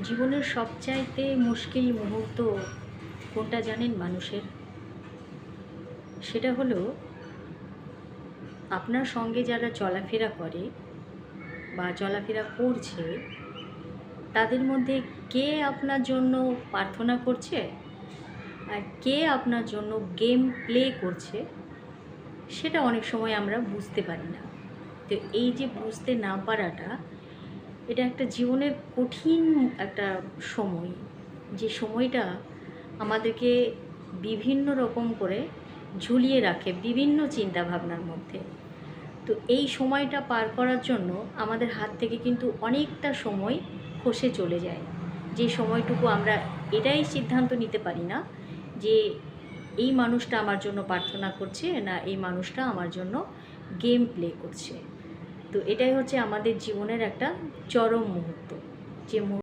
জীবনের সবচাইতে মুশকিল মুহূর্ত কোনটা জানেন মানুষের? সেটা হলো আপনার সঙ্গে যারা চলাফেরা করে বা চলাফেরা করছে তাদের মধ্যে কে আপনার জন্য প্রার্থনা করছে আর কে আপনার জন্য গেম প্লে করছে সেটা অনেক সময় আমরা বুঝতে পারি না। তো এই যে বুঝতে না পারাটা, এটা একটা জীবনের কঠিন একটা সময়, যে সময়টা আমাদেরকে বিভিন্ন রকম করে ঝুলিয়ে রাখে বিভিন্ন চিন্তাভাবনার মধ্যে। তো এই সময়টা পার করার জন্য আমাদের হাত থেকে কিন্তু অনেকটা সময় খসে চলে যায়, যে সময়টুকু আমরা এটাই সিদ্ধান্ত নিতে পারি না যে এই মানুষটা আমার জন্য প্রার্থনা করছে না এই মানুষটা আমার জন্য গেম প্লে করছে। তো এটাই হচ্ছে আমাদের জীবনের একটা চরম মুহূর্ত, যে